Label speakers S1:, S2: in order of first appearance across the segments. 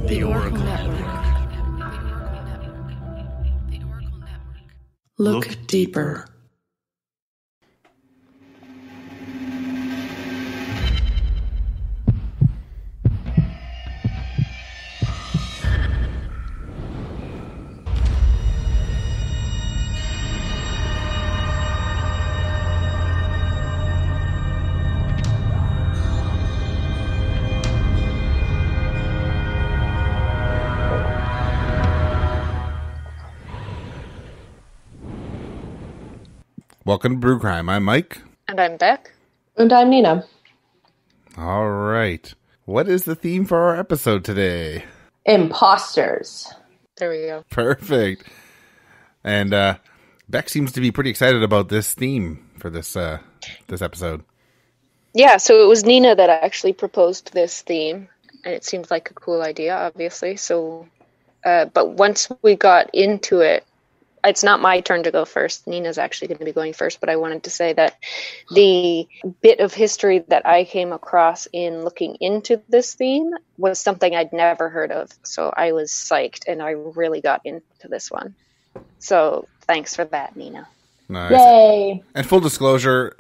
S1: The Oracle Network. Look deeper.
S2: Welcome to Brew Crime. I'm Mike.
S3: And I'm Beck.
S4: And I'm Nina.
S2: All right. What is the theme for our episode today?
S4: Imposters.
S3: There we go.
S2: Perfect. And Beck seems to be pretty excited about this theme for this episode.
S3: Yeah, so it was Nina that actually proposed this theme, and it seemed like a cool idea, obviously. So, but once we got into it, it's not my turn to go first. Nina's actually going to be going first, but I wanted to say that the bit of history that I came across in looking into this theme was something I'd never heard of. So I was psyched, and I really got into this one. So thanks for that, Nina.
S2: Nice.
S4: Yay!
S2: And full disclosure,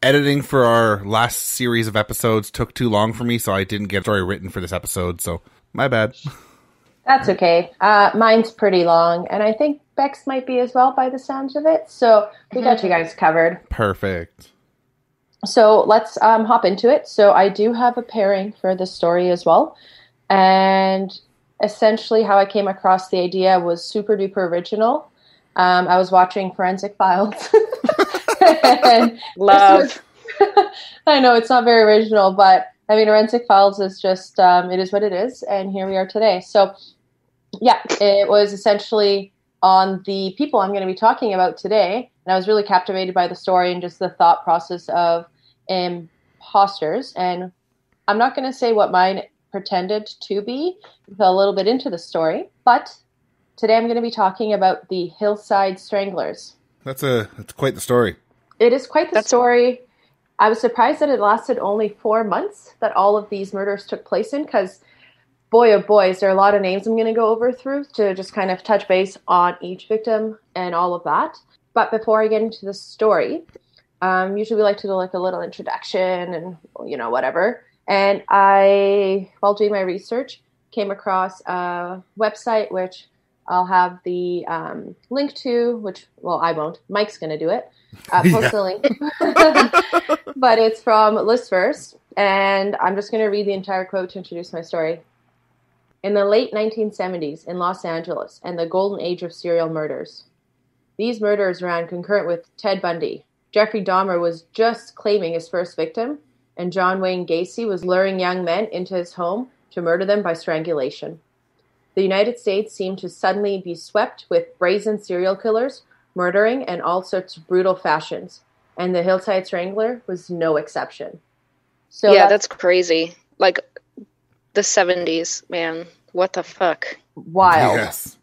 S2: editing for our last series of episodes took too long for me, so I didn't get a story written for this episode, so my bad.
S4: That's okay. Mine's pretty long, and I think Beck's might be as well by the sounds of it. So we got you guys covered.
S2: Perfect.
S4: So let's hop into it. So I do have a pairing for this story as well. And essentially how I came across the idea was super duper original. I was watching Forensic Files. And
S3: Love.
S4: I know it's not very original, but I mean, Forensic Files is just, it is what it is. And here we are today. So yeah, it was essentially on the people I'm going to be talking about today. And I was really captivated by the story and just the thought process of imposters. And I'm not going to say what mine pretended to be. I fell a little bit into the story. But today I'm going to be talking about the Hillside Stranglers.
S2: That's quite the story.
S4: It is quite the story. I was surprised that it lasted only 4 months that all of these murders took place in, because boy, oh boy, is there a lot of names I'm going to go over through to just kind of touch base on each victim and all of that. But before I get into the story, usually we like to do like a little introduction and, whatever. And I, while doing my research, came across a website which I'll have the link to, which, well, I won't. Mike's going to do it. Post the link. But it's from Listverse, and I'm just going to read the entire quote to introduce my story. In the late 1970s in Los Angeles and the golden age of serial murders. These murders ran concurrent with Ted Bundy. Jeffrey Dahmer was just claiming his first victim, and John Wayne Gacy was luring young men into his home to murder them by strangulation. The United States seemed to suddenly be swept with brazen serial killers, murdering in all sorts of brutal fashions, and the Hillside Strangler was no exception. So
S3: yeah, that's crazy. Like, the 70s, man. What the fuck?
S4: Wild.
S2: Yes.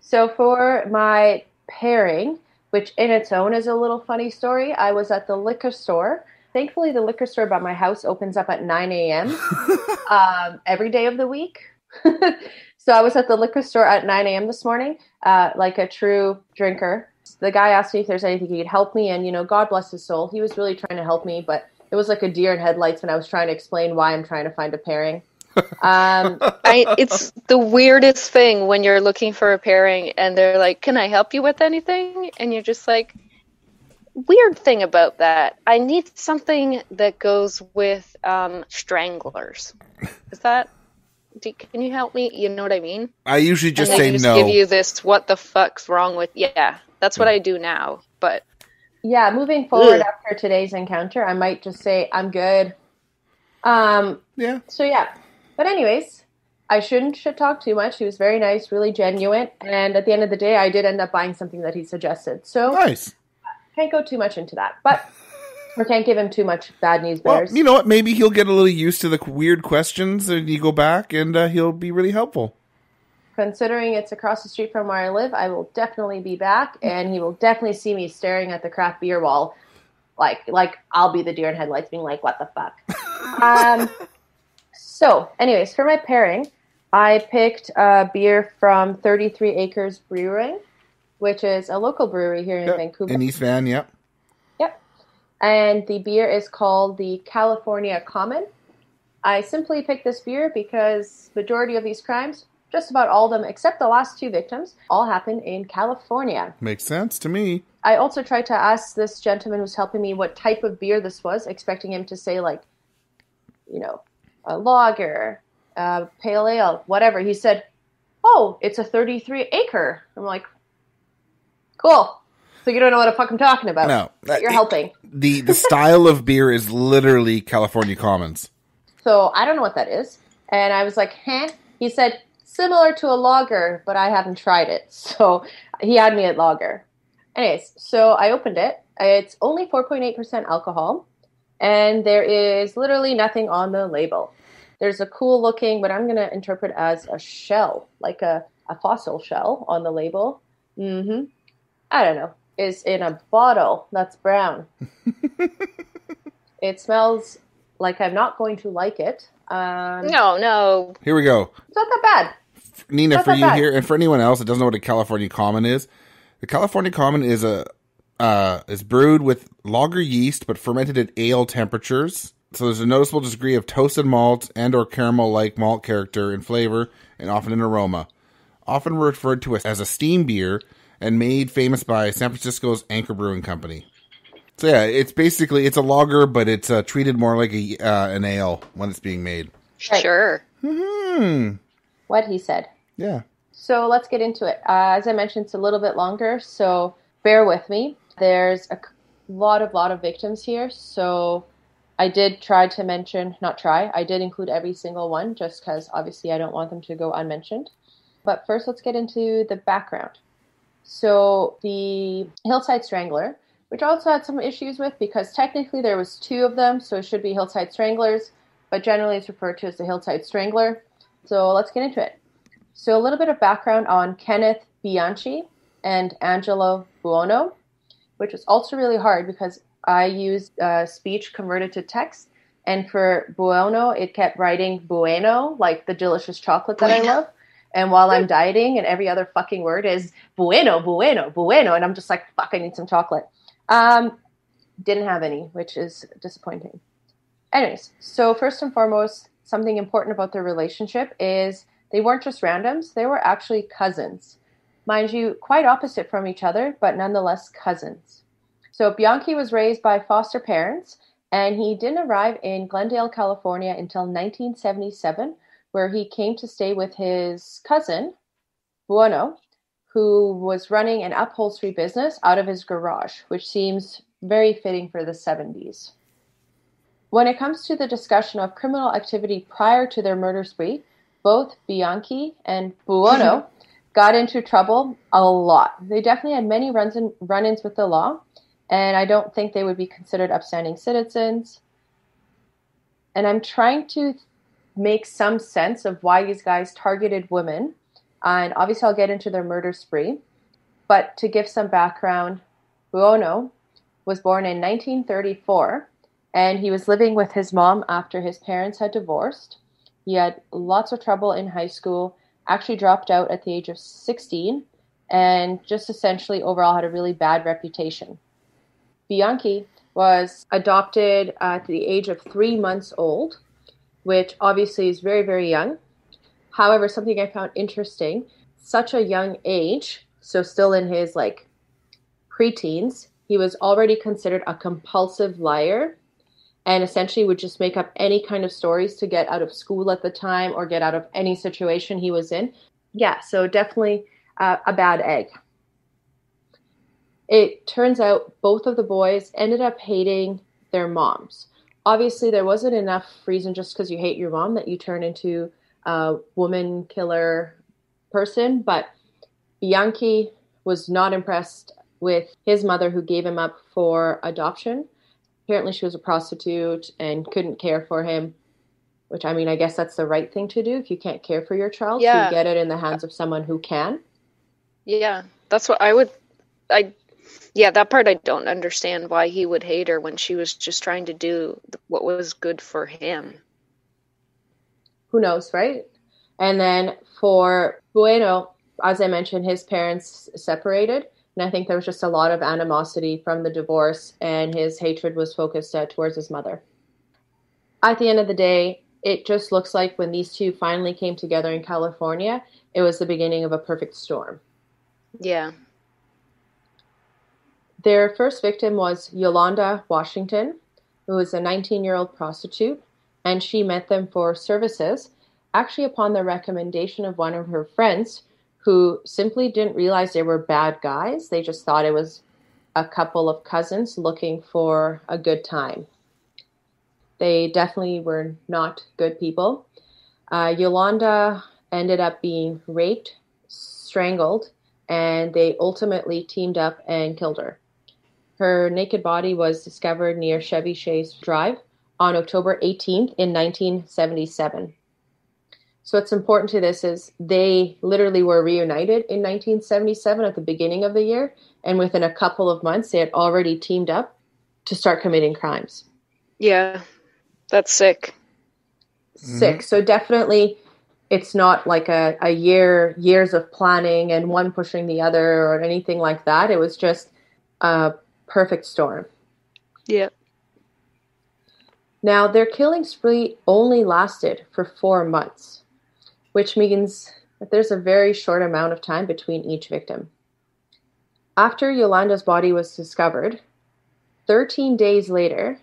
S4: So for my pairing, which in its own is a little funny story, I was at the liquor store. Thankfully, the liquor store by my house opens up at 9 a.m. Every day of the week. So I was at the liquor store at 9 a.m. this morning, like a true drinker. The guy asked me if there's anything he could help me, and, God bless his soul. He was really trying to help me, but it was like a deer in headlights when I was trying to explain why I'm trying to find a pairing.
S3: It's the weirdest thing when you're looking for a pairing and they're like, can I help you with anything? And you're just like, weird thing about that. I need something that goes with stranglers. Is that... Can you help me? You know what I mean?
S2: I usually just
S3: and
S2: say
S3: just
S2: no.
S3: Give you this, what the fuck's wrong with... Yeah, that's what I do now, but...
S4: Yeah, moving forward after today's encounter, I might just say, I'm good.
S2: Yeah.
S4: So, yeah. But anyways, I shouldn't talk too much. He was very nice, really genuine. And at the end of the day, I did end up buying something that he suggested. So,
S2: nice.
S4: Can't go too much into that. But... We can't give him too much bad news bears.
S2: Well, you know what? Maybe he'll get a little used to the weird questions and you go back and he'll be really helpful.
S4: Considering it's across the street from where I live, I will definitely be back, and he will definitely see me staring at the craft beer wall. Like I'll be the deer in headlights being like, what the fuck? So, anyways, for my pairing, I picked a beer from 33 Acres Brewing, which is a local brewery here in Vancouver.
S2: In East Van, yep.
S4: Yep. And the beer is called the California Common. I simply picked this beer because majority of these crimes, just about all of them, except the last 2 victims, all happened in California.
S2: Makes sense to me.
S4: I also tried to ask this gentleman who's helping me what type of beer this was, expecting him to say, like, you know, a lager, pale ale, whatever. He said, oh, it's a 33 acre. I'm like, cool. So you don't know what the fuck I'm talking about.
S2: No.
S4: But you're helping.
S2: The style of beer is literally California Commons.
S4: So I don't know what that is. And I was like, huh? He said, similar to a lager, but I haven't tried it. So he had me at lager. Anyways, so I opened it. It's only 4.8% alcohol. And there is literally nothing on the label. There's a cool looking, but I'm going to interpret as a shell, like a fossil shell on the label. I don't know. Is in a bottle that's brown. It smells like I'm not going to like it.
S3: No.
S2: Here we go.
S4: It's not that bad.
S2: Nina, for you here, and for anyone else that doesn't know what a California Common is, the California Common is is brewed with lager yeast, but fermented at ale temperatures. So there's a noticeable degree of toasted malt and or caramel-like malt character in flavor and often in aroma. Often referred to as a steam beer and made famous by San Francisco's Anchor Brewing Company. So yeah, it's basically, it's a lager, but it's treated more like an ale when it's being made.
S3: Sure.
S4: What he said.
S2: Yeah.
S4: So let's get into it. As I mentioned, it's a little bit longer, so bear with me. There's a lot of victims here, so I did try to mention, I did include every single one, just because obviously I don't want them to go unmentioned. But first, let's get into the background. So the Hillside Strangler, which I also had some issues with because technically there was 2 of them, so it should be Hillside Stranglers, but generally it's referred to as the Hillside Strangler. So let's get into it. So a little bit of background on Kenneth Bianchi and Angelo Buono, which was also really hard because I used speech converted to text, and for Buono, it kept writing Bueno, like the delicious chocolate that I love. And while I'm dieting and every other fucking word is bueno, and I'm just like, fuck, I need some chocolate. Didn't have any, which is disappointing. Anyways, so first and foremost, something important about their relationship is they weren't just randoms, they were actually cousins. Mind you, quite opposite from each other, but nonetheless cousins. So Bianchi was raised by foster parents, and he didn't arrive in Glendale, California until 1977, where he came to stay with his cousin, Buono, who was running an upholstery business out of his garage, which seems very fitting for the 70s. When it comes to the discussion of criminal activity prior to their murder spree, both Bianchi and Buono got into trouble a lot. They definitely had many run-ins with the law, and I don't think they would be considered upstanding citizens. And I'm trying to make some sense of why these guys targeted women. And obviously I'll get into their murder spree. But to give some background, Buono was born in 1934, and he was living with his mom after his parents had divorced. He had lots of trouble in high school, actually dropped out at the age of 16, and just essentially overall had a really bad reputation. Bianchi was adopted at the age of 3 months old, which obviously is very, very young. However, something I found interesting, such a young age, so still in his preteens, he was already considered a compulsive liar and essentially would just make up any kind of stories to get out of school at the time or get out of any situation he was in. Yeah, so definitely a bad egg. It turns out both of the boys ended up hating their moms. Obviously, there wasn't enough reason just because you hate your mom that you turn into a woman killer person, but Bianchi was not impressed with his mother, who gave him up for adoption. Apparently she was a prostitute and couldn't care for him, which, I mean, I guess that's the right thing to do. If you can't care for your child,
S3: Yeah.
S4: to get it in the hands of someone who can.
S3: Yeah, that's what I would. That part I don't understand, why he would hate her when she was just trying to do what was good for him.
S4: Who knows, right? And then for Buono, as I mentioned, his parents separated. And I think there was just a lot of animosity from the divorce, and his hatred was focused towards his mother. At the end of the day, it just looks like when these two finally came together in California, it was the beginning of a perfect storm.
S3: Yeah.
S4: Their first victim was Yolanda Washington, who was a 19-year-old prostitute, and she met them for services, actually upon the recommendation of one of her friends, who simply didn't realize they were bad guys. They just thought it was a couple of cousins looking for a good time. They definitely were not good people. Yolanda ended up being raped, strangled, and they ultimately teamed up and killed her. Her naked body was discovered near Chevy Chase Drive on October 18th in 1977. So what's important to this is they literally were reunited in 1977 at the beginning of the year, and within a couple of months, they had already teamed up to start committing crimes.
S3: Yeah, that's sick.
S4: Sick. Mm-hmm. So definitely it's not like a years of planning and one pushing the other or anything like that. It was just a perfect storm.
S3: Yeah.
S4: Now, their killing spree only lasted for 4 months, which means that there's a very short amount of time between each victim. After Yolanda's body was discovered, 13 days later,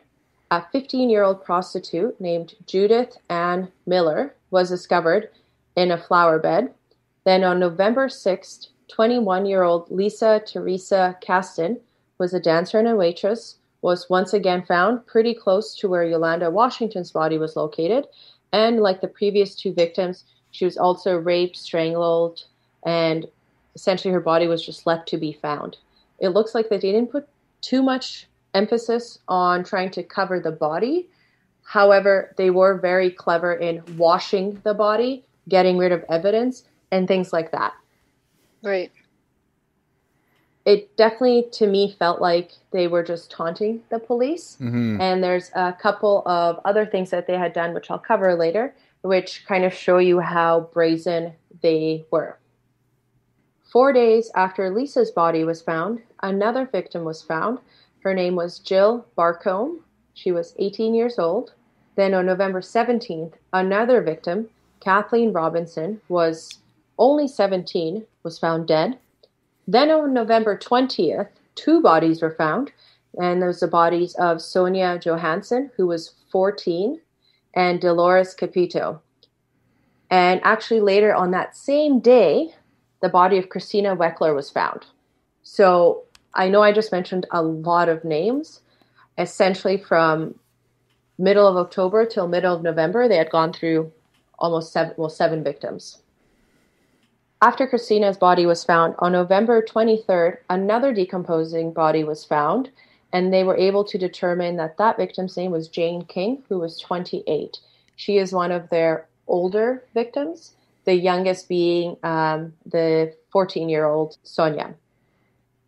S4: a 15-year-old prostitute named Judith Ann Miller was discovered in a flower bed. Then on November 6th, 21-year-old Lisa Teresa Caston was a dancer and a waitress, was once again found pretty close to where Yolanda Washington's body was located. And like the previous two victims, she was also raped, strangled, and essentially her body was just left to be found. It looks like they didn't put too much emphasis on trying to cover the body. However, they were very clever in washing the body, getting rid of evidence, and things like that.
S3: Right.
S4: It definitely, to me, felt like they were just taunting the police. Mm-hmm. And there's a couple of other things that they had done, which I'll cover later, which kind of show you how brazen they were. 4 days after Lisa's body was found, another victim was found. Her name was Jill Barcombe. She was 18 years old. Then on November 17th, another victim, Kathleen Robinson, was only 17, was found dead. Then on November 20th, 2 bodies were found, and those are the bodies of Sonia Johansson, who was 14, and Dolores Capito. And actually later on that same day, the body of Christina Weckler was found. So I know I just mentioned a lot of names. Essentially from middle of October till middle of November, they had gone through almost 7 victims. After Christina's body was found, on November 23rd, another decomposing body was found, and they were able to determine that that victim's name was Jane King, who was 28. She is one of their older victims, the youngest being the 14-year-old Sonia.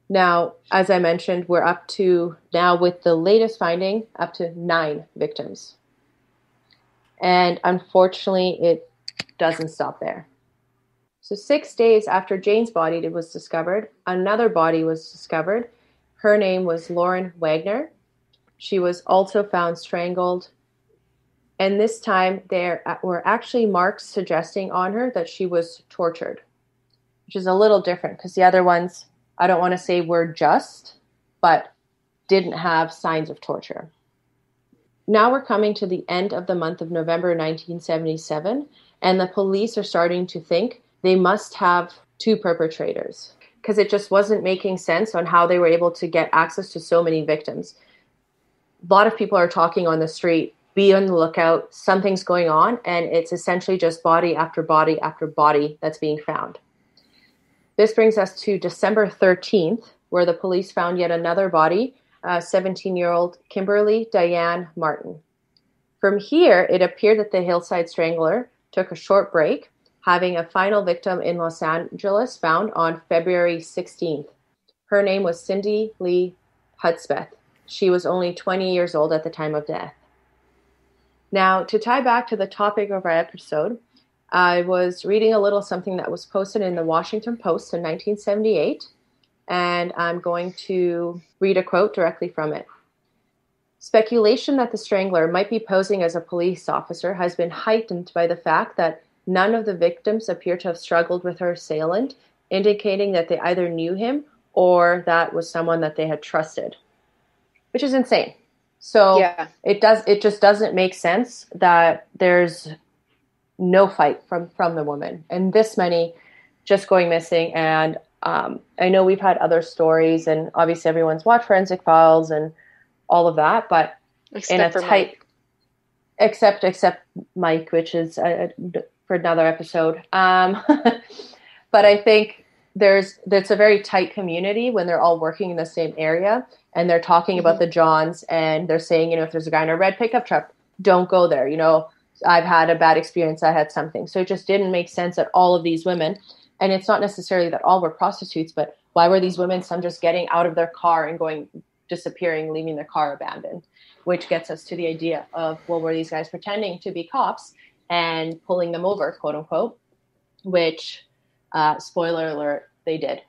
S4: Now, as I mentioned, we're up to now with the latest finding, up to 9 victims. And unfortunately, it doesn't stop there. So 6 days after Jane's body was discovered, another body was discovered. Her name was Lauren Wagner. She was also found strangled. And this time there were actually marks suggesting on her that she was tortured, which is a little different because the other ones, I don't want to say were just, but didn't have signs of torture. Now we're coming to the end of the month of November 1977, and the police are starting to think they must have 2 perpetrators because it just wasn't making sense on how they were able to get access to so many victims. A lot of people are talking on the street, be on the lookout, something's going on, and it's essentially just body after body after body that's being found. This brings us to December 13th, where the police found yet another body, 17-year-old Kimberly Diane Martin. From here, it appeared that the Hillside Strangler took a short break, having a final victim in Los Angeles found on February 16th. Her name was Cindy Lee Hudspeth. She was only 20 years old at the time of death. Now, to tie back to the topic of our episode, I was reading a little something that was posted in the Washington Post in 1978, and I'm going to read a quote directly from it. Speculation that the strangler might be posing as a police officer has been heightened by the fact that none of the victims appear to have struggled with her assailant, indicating that they either knew him or that was someone that they had trusted, which is insane. So it just doesn't make sense that there's no fight from the woman and this many just going missing. And I know we've had other stories, and obviously everyone's watched Forensic Files and all of that, but except Mike, which is for another episode. But I think it's a very tight community when they're all working in the same area and they're talking about the Johns, and they're saying, if there's a guy in a red pickup truck, don't go there. I've had a bad experience. I had something. So it just didn't make sense that all of these women, and it's not necessarily that all were prostitutes, but why were these women, some just getting out of their car and disappearing, leaving their car abandoned, which gets us to the idea of, well, were these guys pretending to be cops and pulling them over, quote unquote, which, spoiler alert, they did.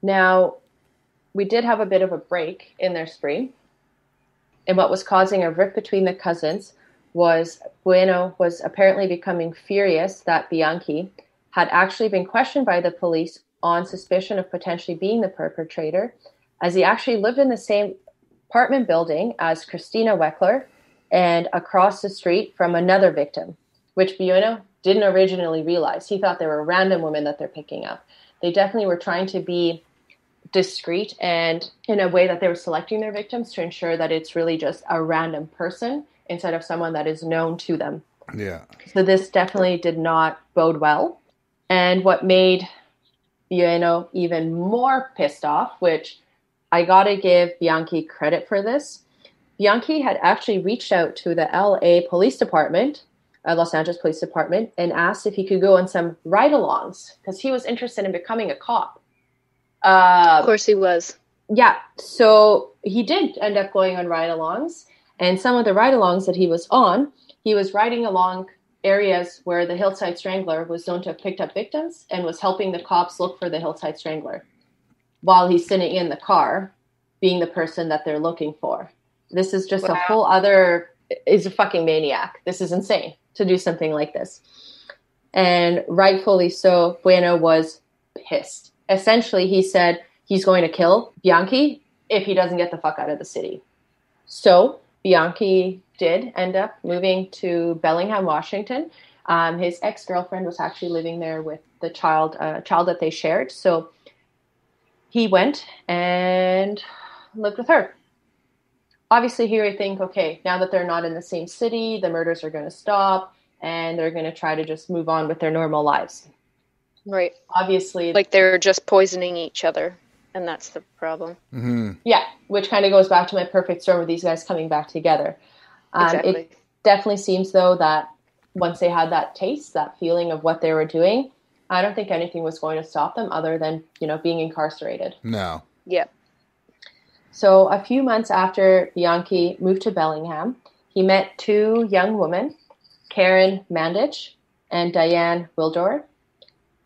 S4: Now, we did have a bit of a break in their spree, and what was causing a rift between the cousins was Buono was apparently becoming furious that Bianchi had actually been questioned by the police on suspicion of potentially being the perpetrator, as he actually lived in the same apartment building as Christina Weckler and across the street from another victim, which Buono didn't originally realize. He thought they were random women that they're picking up. They definitely were trying to be discreet and in a way that they were selecting their victims to ensure that it's really just a random person instead of someone that is known to them.
S2: Yeah.
S4: So this definitely did not bode well. And what made Buono even more pissed off, which I gotta give Bianchi credit for this. Bianchi had actually reached out to the LA Police Department, Los Angeles Police Department, and asked if he could go on some ride-alongs because he was interested in becoming a cop.
S3: Of course he was.
S4: Yeah, so he did end up going on ride-alongs, and some of the ride-alongs that he was on, he was riding along areas where the Hillside Strangler was known to have picked up victims and was helping the cops look for the Hillside Strangler while he's sitting in the car being the person that they're looking for. This is just a whole other, is a fucking maniac. This is insane to do something like this. And rightfully so, Buono was pissed. Essentially, he said he's going to kill Bianchi if he doesn't get the fuck out of the city. So Bianchi did end up moving to Bellingham, Washington. His ex-girlfriend was actually living there with the child that they shared. So he went and lived with her. Obviously, here we think, okay, now that they're not in the same city, the murders are going to stop, and they're going to try to just move on with their normal lives.
S3: Right.
S4: Obviously.
S3: Like they're just poisoning each other, and that's the problem.
S2: Mm-hmm.
S4: Yeah, which kind of goes back to my perfect storm of these guys coming back together.
S3: Exactly.
S4: It definitely seems, though, that once they had that taste, that feeling of what they were doing, I don't think anything was going to stop them other than, being incarcerated.
S2: No.
S3: Yep.
S4: So a few months after Bianchi moved to Bellingham, he met two young women, Karen Mandich and Diane Wildor,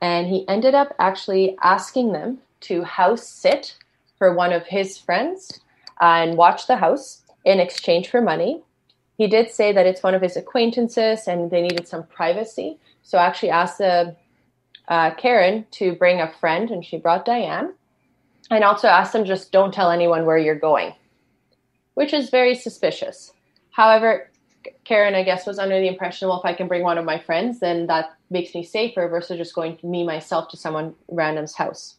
S4: and he ended up actually asking them to house sit for one of his friends and watch the house in exchange for money. He did say that it's one of his acquaintances and they needed some privacy. So I actually asked Karen to bring a friend, and she brought Diane. And also asked them, just don't tell anyone where you're going, which is very suspicious. However, Karen, I guess, was under the impression, well, if I can bring one of my friends, then that makes me safer versus just going myself to someone random's house.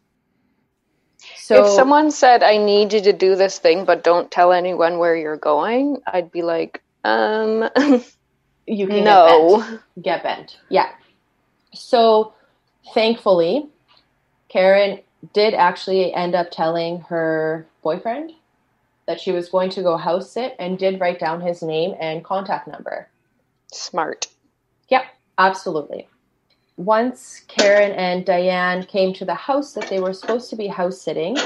S4: So
S3: if someone said, I need you to do this thing, but don't tell anyone where you're going, I'd be like,
S4: you can get bent. Yeah. So thankfully, Karen did actually end up telling her boyfriend that she was going to go house sit and did write down his name and contact number.
S3: Smart.
S4: Yep, absolutely. Once Karen and Diane came to the house that they were supposed to be house sitting,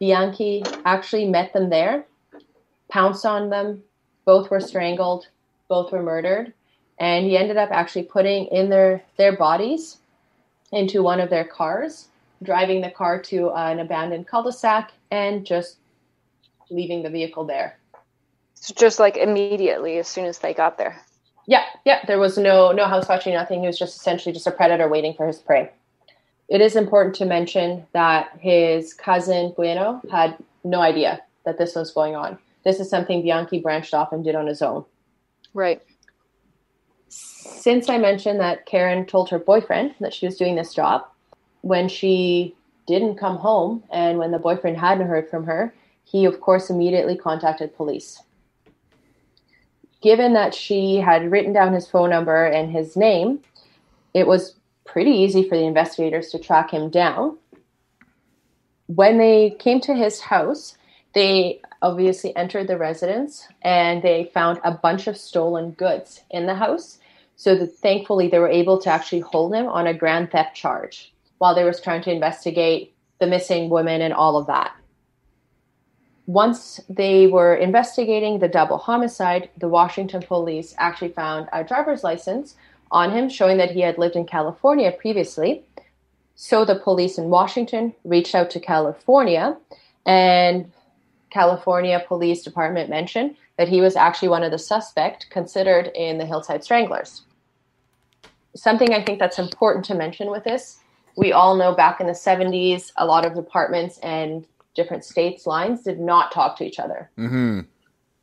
S4: Bianchi actually met them there, pounced on them. Both were strangled. Both were murdered. And he ended up actually putting in their bodies into one of their cars, driving the car to an abandoned cul-de-sac, and just leaving the vehicle there.
S3: So just like immediately as soon as they got there.
S4: Yeah. There was no house watching, nothing. He was just essentially just a predator waiting for his prey. It is important to mention that his cousin Buono had no idea that this was going on. This is something Bianchi branched off and did on his own.
S3: Right.
S4: Since I mentioned that Karen told her boyfriend that she was doing this job, when she didn't come home and when the boyfriend hadn't heard from her, he, of course, immediately contacted police. Given that she had written down his phone number and his name, it was pretty easy for the investigators to track him down. When they came to his house, they obviously entered the residence and they found a bunch of stolen goods in the house. So that thankfully they were able to actually hold him on a grand theft charge while they were trying to investigate the missing woman and all of that. Once they were investigating the double homicide, the Washington police actually found a driver's license on him showing that he had lived in California previously. So the police in Washington reached out to California, and California Police Department mentioned that he was actually one of the suspects considered in the Hillside Stranglers. Something I think that's important to mention with this, we all know back in the 70s, a lot of departments and different states' lines did not talk to each other.
S2: Mm-hmm.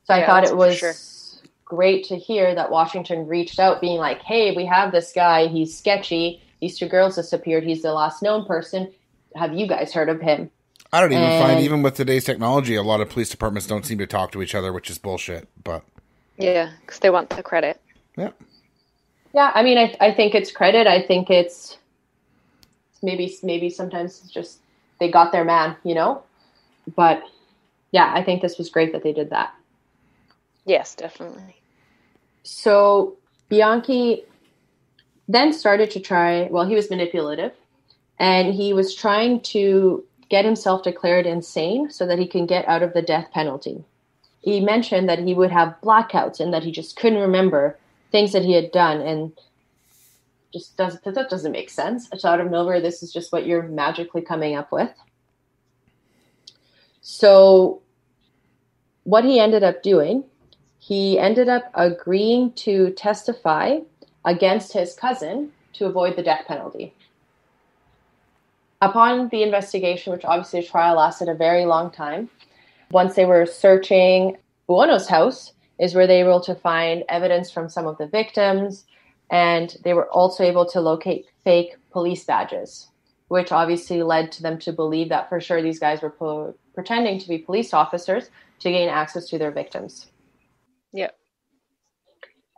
S4: So I thought it was great to hear that Washington reached out being like, hey, we have this guy, he's sketchy, these two girls disappeared, he's the last known person, have you guys heard of him?
S2: I don't even find, even with today's technology, a lot of police departments don't seem to talk to each other, which is bullshit, but...
S3: Yeah, because they want the credit.
S2: Yeah.
S4: Yeah, I mean, I think it's credit, I think it's maybe sometimes it's just they got their man, you know? But yeah, I think this was great that they did that.
S3: Yes, definitely.
S4: So Bianchi then started to try, well, he was manipulative, and he was trying to get himself declared insane so that he can get out of the death penalty. He mentioned that he would have blackouts and that he just couldn't remember things that he had done, and that doesn't make sense. It's out of nowhere. This is just what you're magically coming up with. So what he ended up doing, he ended up agreeing to testify against his cousin to avoid the death penalty. Upon the investigation, which obviously the trial lasted a very long time, once they were searching Buono's house is where they were able to find evidence from some of the victims, and they were also able to locate fake police badges, which obviously led to them to believe that for sure these guys were pretending to be police officers to gain access to their victims.
S3: Yeah.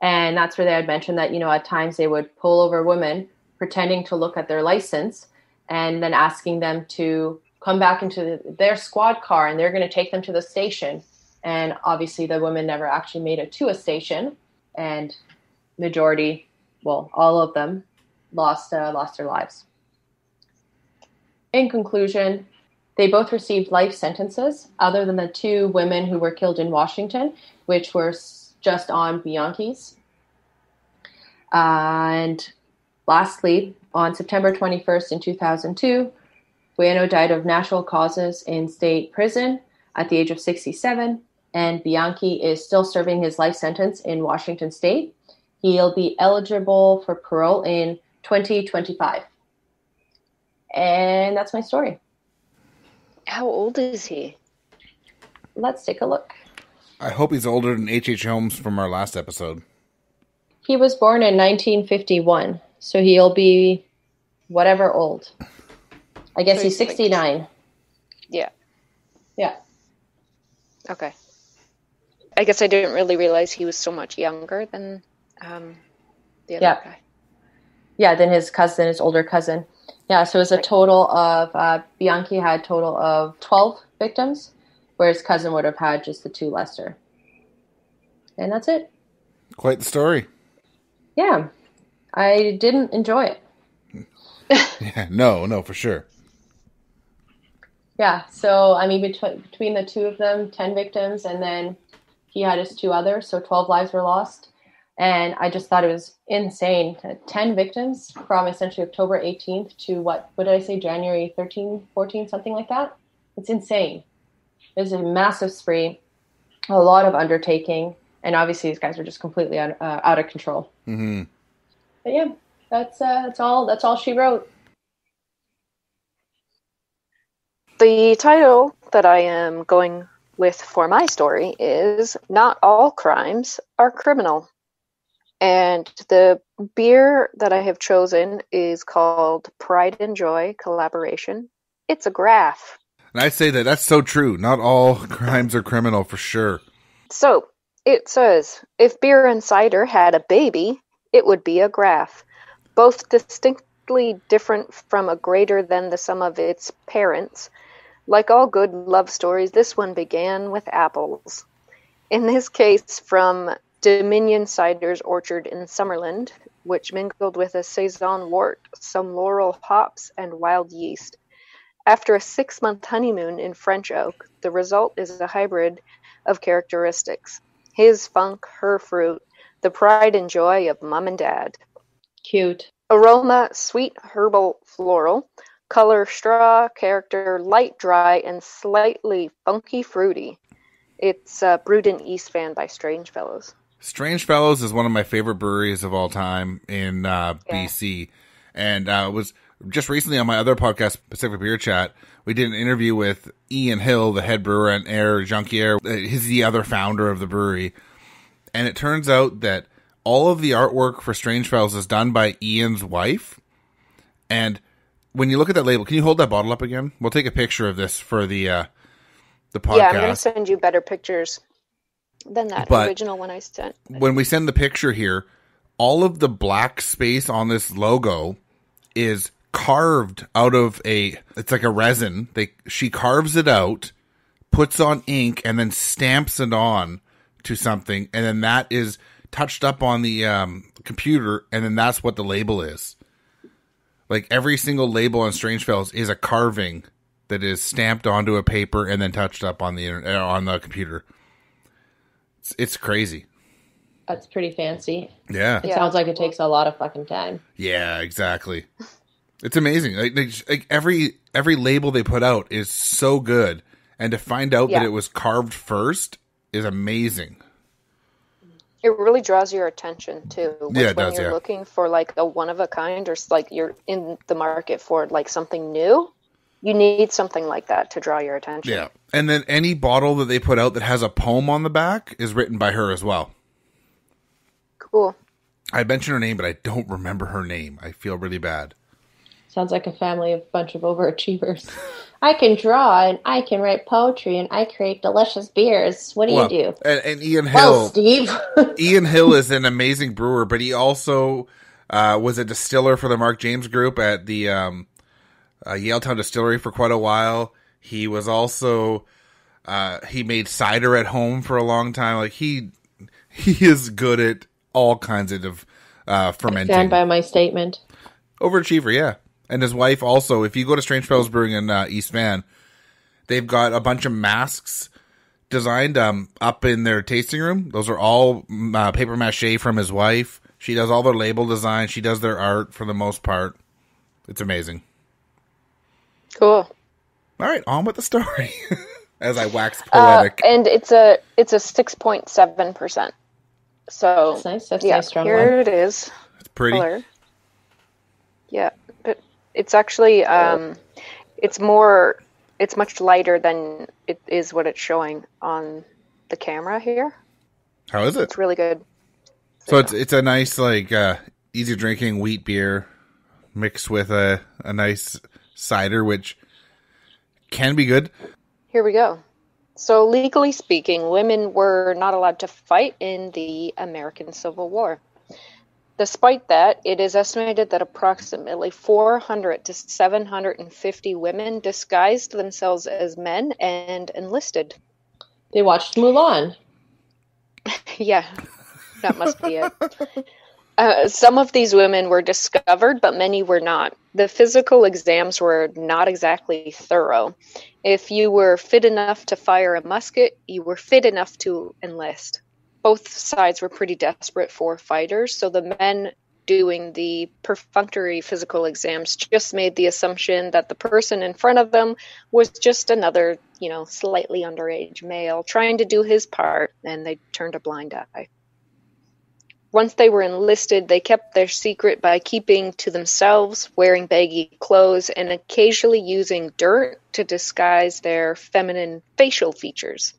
S4: And that's where they had mentioned that, you know, at times they would pull over women pretending to look at their license and then asking them to come back into their squad car and they're going to take them to the station. And obviously the women never actually made it to a station, and majority, well, all of them lost their lives. In conclusion, they both received life sentences, other than the two women who were killed in Washington, which were just on Bianchi's. And lastly, on September 21st in 2002, Buono died of natural causes in state prison at the age of 67, and Bianchi is still serving his life sentence in Washington State. He'll be eligible for parole in 2025. And that's my story.
S3: How old is he?
S4: Let's take a look.
S2: I hope he's older than H.H. Holmes from our last episode.
S4: He was born in 1951, so he'll be whatever old. I guess so he's 69.
S3: Like, yeah.
S4: Yeah.
S3: Okay. I guess I didn't really realize he was so much younger than the other guy.
S4: Yeah, than his cousin, his older cousin. Yeah, so it was a total of, Bianchi had a total of 12 victims, where his cousin would have had just the two lesser. And that's it.
S2: Quite the story.
S4: Yeah, I didn't enjoy it.
S2: Yeah, no, for sure.
S4: Yeah, so, I mean, between the two of them, 10 victims, and then he had his two others, so 12 lives were lost. And I just thought it was insane. 10 victims from essentially October 18th to what did I say, January 13, 14, something like that? It's insane. It was a massive spree, a lot of undertaking, and obviously these guys are just completely out of control.
S2: Mm-hmm.
S4: But yeah, that's all she wrote.
S3: The title that I am going with for my story is Not All Crimes Are Criminal. And the beer that I have chosen is called Pride and Joy Collaboration. It's a graph.
S2: And I say that's so true. Not all crimes are criminal, for sure.
S3: So, it says, if beer and cider had a baby, it would be a graph. Both distinctly different from a greater than the sum of its parents. Like all good love stories, this one began with apples. In this case, from Dominion Cider's orchard in Summerland, which mingled with a Saison wort, some laurel hops, and wild yeast. After a 6-month honeymoon in French oak, the result is a hybrid of characteristics. His funk, her fruit, the pride and joy of mom and dad.
S4: Cute.
S3: Aroma, sweet, herbal, floral. Color, straw. Character, light, dry, and slightly funky, fruity. It's brewed in East Van by Strange Fellows.
S2: Strange Fellows is one of my favorite breweries of all time in BC. And it was just recently on my other podcast, Pacific Beer Chat, we did an interview with Ian Hill, the head brewer and Air Junkier. He's the other founder of the brewery. And it turns out that all of the artwork for Strange Fellows is done by Ian's wife. And when you look at that label, can you hold that bottle up again? We'll take a picture of this for the podcast.
S3: Yeah, I'm going to send you better pictures than that original one I sent.
S2: When we send the picture here, all of the black space on this logo is carved out of it's like a resin. She carves it out, puts on ink, and then stamps it on to something, and then that is touched up on the computer, and then that's what the label is. Like every single label on Strange Fellows is a carving that is stamped onto a paper and then touched up on the on the computer. It's crazy.
S4: That's pretty fancy.
S2: Yeah.
S4: It sounds like it takes a lot of fucking time.
S2: Yeah, exactly. It's amazing. Like every label they put out is so good, and to find out that it was carved first is amazing.
S3: It really draws your attention too.
S2: Yeah, it
S3: when
S2: does.
S3: You're looking for like a one of a kind, or like you're in the market for like something new. You need something like that to draw your attention.
S2: Yeah, and then any bottle that they put out that has a poem on the back is written by her as well.
S3: Cool.
S2: I mentioned her name, but I don't remember her name. I feel really bad.
S4: Sounds like a family of bunch of overachievers. I can draw, and I can write poetry, and I create delicious beers. What do you do?
S2: And Ian Hill.
S4: Well, Steve.
S2: Ian Hill is an amazing brewer, but he also was a distiller for the Mark James Group at the Yaletown Distillery for quite a while. He was also he made cider at home for a long time. Like he is good at all kinds of fermenting.
S4: I stand by my statement.
S2: Overachiever, yeah. And his wife also. If you go to Strange Fellows Brewing in East Van, they've got a bunch of masks designed up in their tasting room. Those are all paper mache from his wife. She does all their label design. She does their art for the most part. It's amazing.
S3: Cool.
S2: All right, on with the story. As I wax poetic.
S3: And it's a 6.7%. So
S4: That's nice. That's a nice strong
S3: here
S4: one.
S3: it is.
S2: It's pretty.
S3: Color. Yeah, but it's actually it's much lighter than it is what it's showing on the camera here.
S2: How is it?
S3: It's really good.
S2: So it's a nice like easy drinking wheat beer mixed with a nice cider, which can be good.
S3: Here we go. So legally speaking, women were not allowed to fight in the American Civil War. Despite that, it is estimated that approximately 400 to 750 women disguised themselves as men and enlisted.
S4: They watched Mulan.
S3: Yeah, that must be it. Some of these women were discovered, but many were not. The physical exams were not exactly thorough. If you were fit enough to fire a musket, you were fit enough to enlist. both sides were pretty desperate for fighters, so the men doing the perfunctory physical exams just made the assumption that the person in front of them was just another, slightly underage male trying to do his part, and they turned a blind eye. Once they were enlisted, they kept their secret by keeping to themselves, wearing baggy clothes, and occasionally using dirt to disguise their feminine facial features.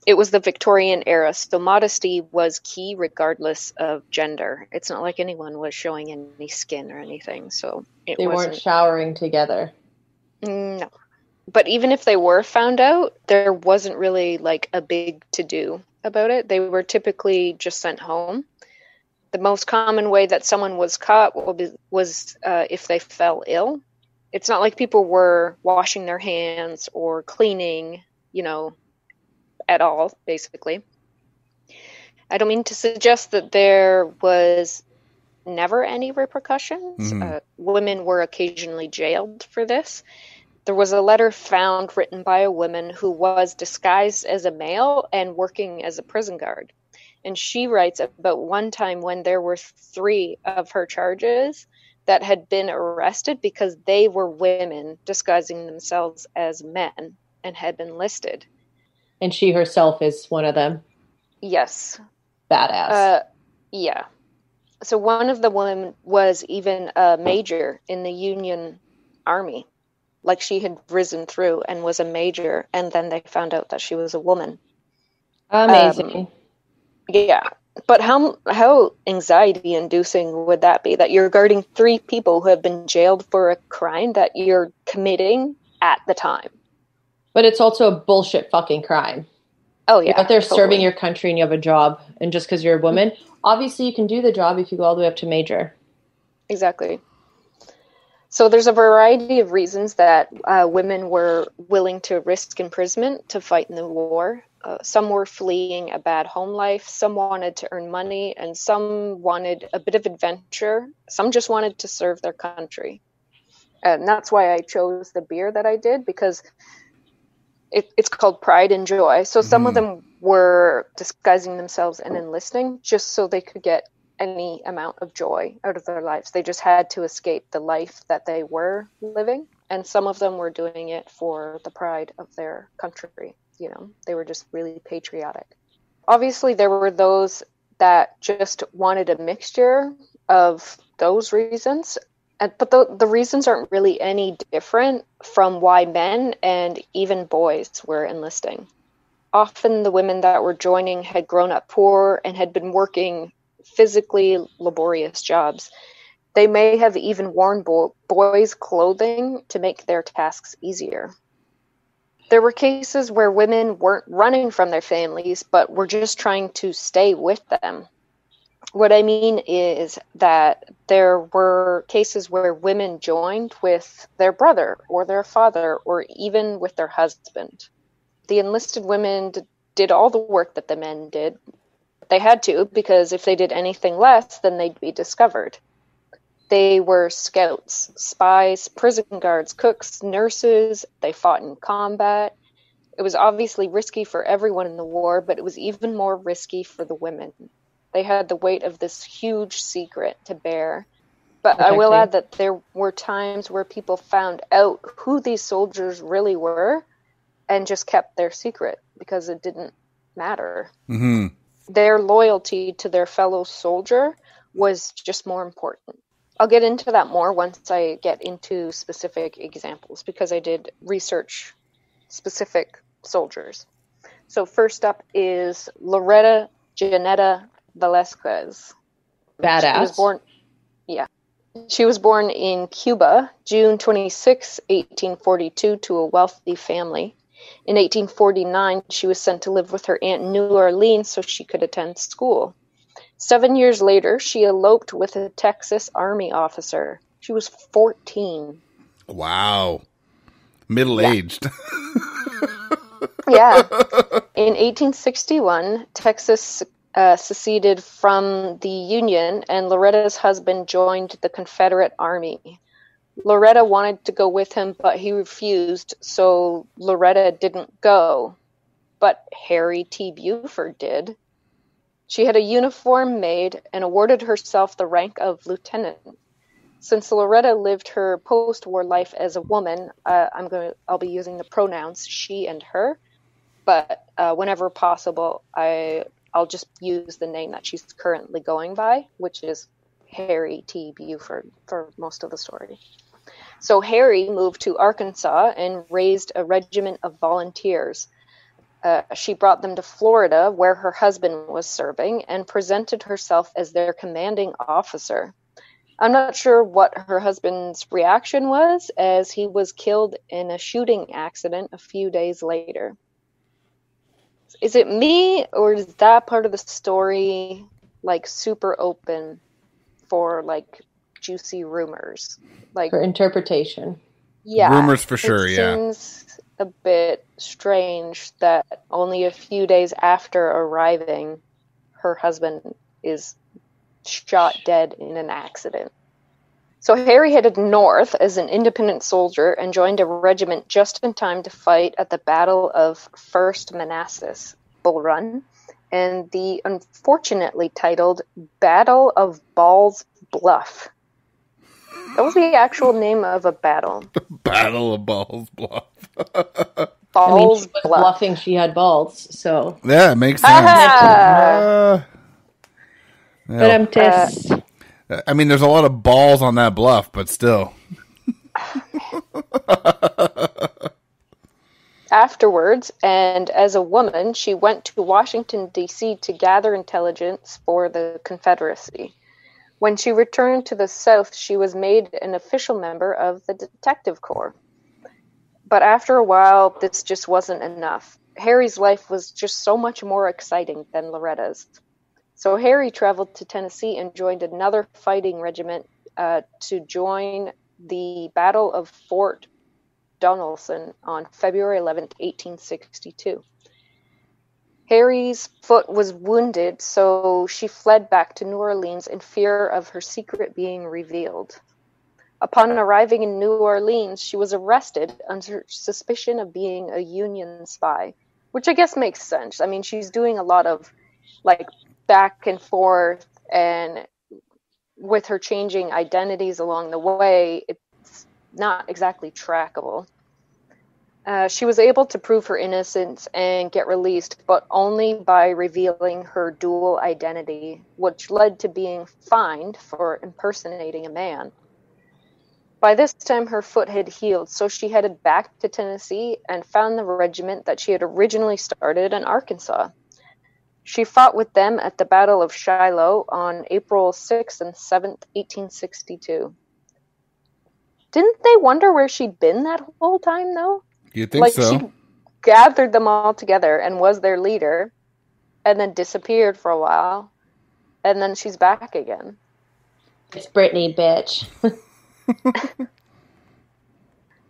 S3: It was the Victorian era, so modesty was key regardless of gender. It's not like anyone was showing any skin or anything, so
S4: they weren't showering together.
S3: No. But even if they were found out, there wasn't really like a big to-do about it. They were typically just sent home. The most common way that someone was caught was if they fell ill. It's not like people were washing their hands or cleaning, at all, basically. I don't mean to suggest that there was never any repercussions. Women were occasionally jailed for this. There was a letter found written by a woman who was disguised as a male and working as a prison guard. And she writes about one time when there were 3 of her charges that had been arrested because they were women disguising themselves as men and had been listed.
S4: And she herself is one of them?
S3: Yes.
S4: Badass.
S3: Yeah. So one of the women was even a major in the Union Army. Like she had risen through and was a major, and then they found out that she was a woman.
S4: Amazing.
S3: Yeah. But how anxiety-inducing would that be? That you're guarding 3 people who have been jailed for a crime that you're committing at the time.
S4: But it's also a bullshit fucking crime.
S3: Oh, yeah.
S4: You're out there
S3: totally.
S4: serving your country and you have a job. And just because you're a woman, obviously you can do the job if you go all the way up to major.
S3: Exactly. So there's a variety of reasons that women were willing to risk imprisonment to fight in the war. Some were fleeing a bad home life. Some wanted to earn money. And some wanted a bit of adventure. Some just wanted to serve their country. And that's why I chose the beer that I did, because it's called Pride and Joy. So some of them were disguising themselves and enlisting just so they could get any amount of joy out of their lives. They just had to escape the life that they were living. And some of them were doing it for the pride of their country. They were just really patriotic. Obviously, there were those that just wanted a mixture of those reasons. But the reasons aren't really any different from why men and even boys were enlisting. Often the women that were joining had grown up poor and had been working physically laborious jobs. They may have even worn boys' clothing to make their tasks easier. There were cases where women weren't running from their families, but were just trying to stay with them. What I mean is that there were cases where women joined with their brother or their father or even with their husband. The enlisted women did all the work that the men did. They had to, because if they did anything less, then they'd be discovered. They were scouts, spies, prison guards, cooks, nurses. They fought in combat. It was obviously risky for everyone in the war, but it was even more risky for the women. They had the weight of this huge secret to bear. But I will add that there were times where people found out who these soldiers really were and just kept their secret because it didn't matter.
S2: Mm-hmm.
S3: Their loyalty to their fellow soldier was just more important. I'll get into that more once I get into specific examples, because I did research specific soldiers. So first up is Loretta Janetta Velasquez.
S4: Badass.
S3: She was born in Cuba, June 26, 1842, to a wealthy family. In 1849, she was sent to live with her aunt in New Orleans so she could attend school. 7 years later, she eloped with a Texas Army officer. She was 14.
S2: Wow. Middle-aged.
S3: Yeah. In 1861, Texas seceded from the Union, and Loretta's husband joined the Confederate Army. Loretta wanted to go with him, but he refused, so Loretta didn't go. But Harry T. Buford did. She had a uniform made and awarded herself the rank of lieutenant. Since Loretta lived her post-war life as a woman, I'll be using the pronouns she and her, but whenever possible, I'll just use the name that she's currently going by, which is Harry T. Buford for most of the story. So Harry moved to Arkansas and raised a regiment of volunteers. She brought them to Florida, where her husband was serving, and presented herself as their commanding officer. I'm not sure what her husband's reaction was, as he was killed in a shooting accident a few days later. Is it me, or is that part of the story like super open for like juicy rumors? Like
S4: For interpretation.
S3: Yeah.
S2: Rumors for sure,
S3: it
S2: yeah.
S3: Seems a bit strange that only a few days after arriving, her husband is shot dead in an accident. So Harry headed north as an independent soldier and joined a regiment just in time to fight at the Battle of First Manassas, Bull Run, and the unfortunately titled Battle of Ball's Bluff. That was the actual name of a battle.
S2: Battle of Ball's Bluff.
S3: Ball's
S4: she was
S3: Bluff.
S4: bluffing she had balls, so.
S2: Yeah, it makes sense.
S4: But I'm pissed.
S2: I mean, there's a lot of balls on that bluff, but still.
S3: Afterwards, and as a woman, she went to Washington, D.C. to gather intelligence for the Confederacy. When she returned to the South, she was made an official member of the Detective Corps. But after a while, this just wasn't enough. Harry's life was just so much more exciting than Loretta's. So Harry traveled to Tennessee and joined another fighting regiment to join the Battle of Fort Donelson on February 11th, 1862. Harry's foot was wounded, so she fled back to New Orleans in fear of her secret being revealed. Upon arriving in New Orleans, she was arrested under suspicion of being a Union spy, which I guess makes sense. I mean, she's doing a lot of, like, back and forth, and with her changing identities along the way, it's not exactly trackable. She was able to prove her innocence and get released, but only by revealing her dual identity, which led to being fined for impersonating a man. By this time, her foot had healed, so she headed back to Tennessee and found the regiment that she had originally started in Arkansas. She fought with them at the Battle of Shiloh on April 6th and 7th, 1862. Didn't they wonder where she'd been that whole time, though?
S2: You'd think so.
S3: She gathered them all together and was their leader, and then disappeared for a while, and then she's back again.
S4: It's Brittany, bitch.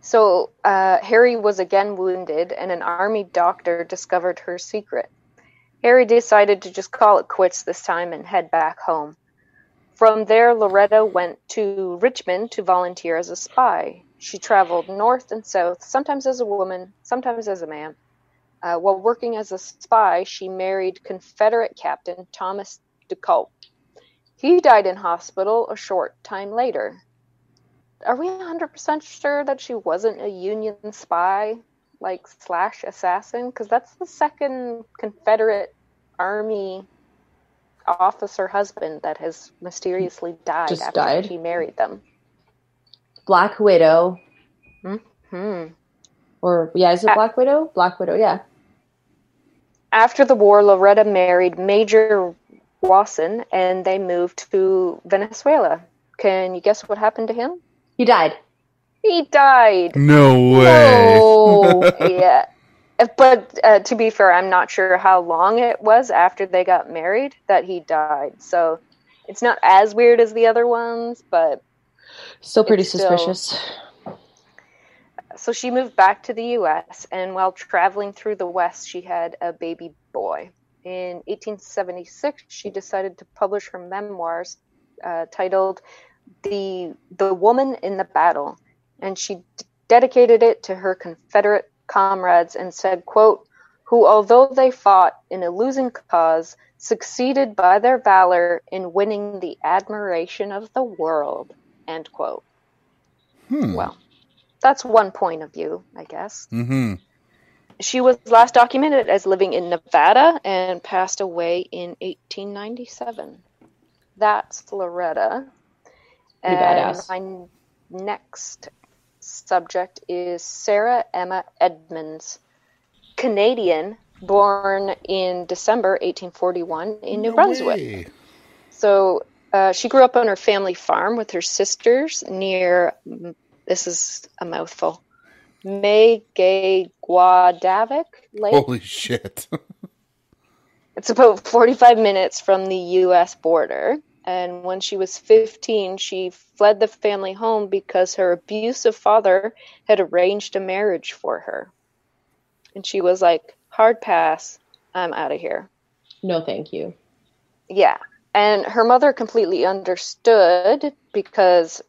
S3: So Harry was again wounded, and an army doctor discovered her secret. Harry decided to just call it quits this time and head back home. From there, Loretta went to Richmond to volunteer as a spy. She traveled north and south, sometimes as a woman, sometimes as a man. While working as a spy, she married Confederate Captain Thomas DeCulp. He died in hospital a short time later. Are we 100% sure that she wasn't a Union spy, like / assassin? Because that's the second Confederate Army officer husband that has mysteriously died after he married them.
S4: Black Widow.
S3: Mm-hmm.
S4: Or, yeah, is it Black Widow? Black Widow, yeah.
S3: After the war, Loretta married Major Wasson, and they moved to Venezuela. Can you guess what happened to him?
S4: He died.
S3: He died.
S2: No way.
S4: Oh,
S3: Yeah. But to be fair, I'm not sure how long it was after they got married that he died. So it's not as weird as the other ones, but
S4: still pretty suspicious.
S3: So she moved back to the U.S., and while traveling through the West, she had a baby boy. In 1876, she decided to publish her memoirs titled The Woman in the Battle, and she dedicated it to her Confederate comrades and said, quote, who, although they fought in a losing cause, succeeded by their valor in winning the admiration of the world, end quote. Well, that's one point of view, I guess.
S2: Mm-hmm.
S3: She was last documented as living in Nevada and passed away in 1897. That's Loretta.
S4: Pretty
S3: And
S4: badass.
S3: my next subject is Sarah Emma Edmonds, Canadian, born in December 1841 in New Brunswick.
S2: Way.
S3: So she grew up on her family farm with her sisters near, this is a mouthful, Megaguadavik Lake.
S2: Holy shit.
S3: It's about 45 minutes from the U.S. border. And when she was 15, she fled the family home because her abusive father had arranged a marriage for her. And she was like, hard pass, I'm out of here.
S4: No, thank you.
S3: Yeah. And her mother completely understood because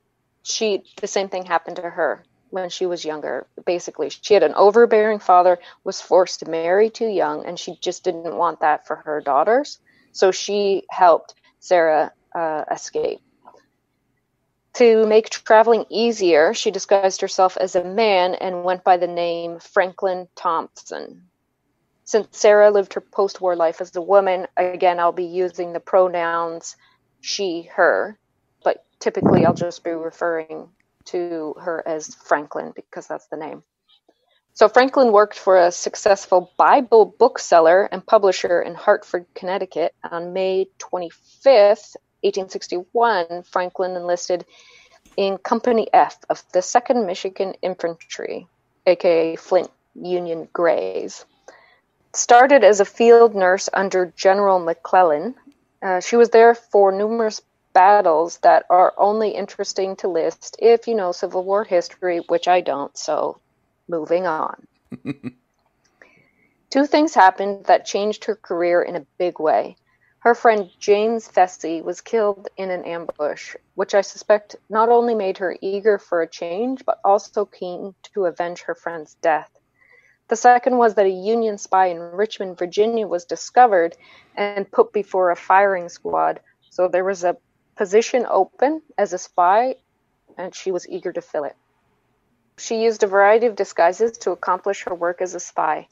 S3: the same thing happened to her when she was younger. Basically, she had an overbearing father, was forced to marry too young, and she just didn't want that for her daughters. So she helped Sarah escape. To make traveling easier, she disguised herself as a man and went by the name Franklin Thompson. Since Sarah lived her post-war life as a woman, again, I'll be using the pronouns she, her, but typically I'll just be referring to her as Franklin because that's the name. So Franklin worked for a successful Bible bookseller and publisher in Hartford, Connecticut. On May 25th, 1861, Franklin enlisted in Company F of the 2nd Michigan Infantry, aka Flint Union Greys. Started as a field nurse under General McClellan. She was there for numerous battles that are only interesting to list if you know Civil War history, which I don't, so moving on. Two things happened that changed her career in a big way. Her friend James Vesey was killed in an ambush, which I suspect not only made her eager for a change, but also keen to avenge her friend's death. The second was that a Union spy in Richmond, Virginia was discovered and put before a firing squad. So there was a position open as a spy, and she was eager to fill it. She used a variety of disguises to accomplish her work as a spy.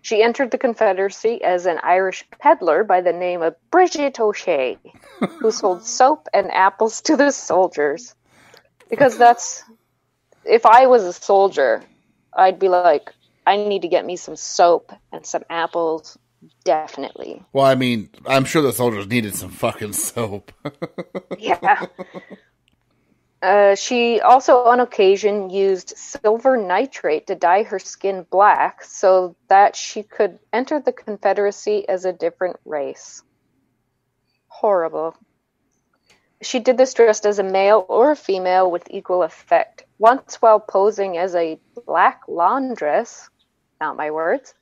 S3: She entered the Confederacy as an Irish peddler by the name of Bridget O'Shea, who sold soap and apples to the soldiers. Because if I was a soldier, I'd be like, I need to get me some soap and some apples, definitely.
S2: Well, I mean, I'm sure the soldiers needed some fucking soap.
S3: Yeah. She also, on occasion, used silver nitrate to dye her skin black so that she could enter the Confederacy as a different race. Horrible. She did this dressed as a male or a female with equal effect. Once while posing as a black laundress, not my words,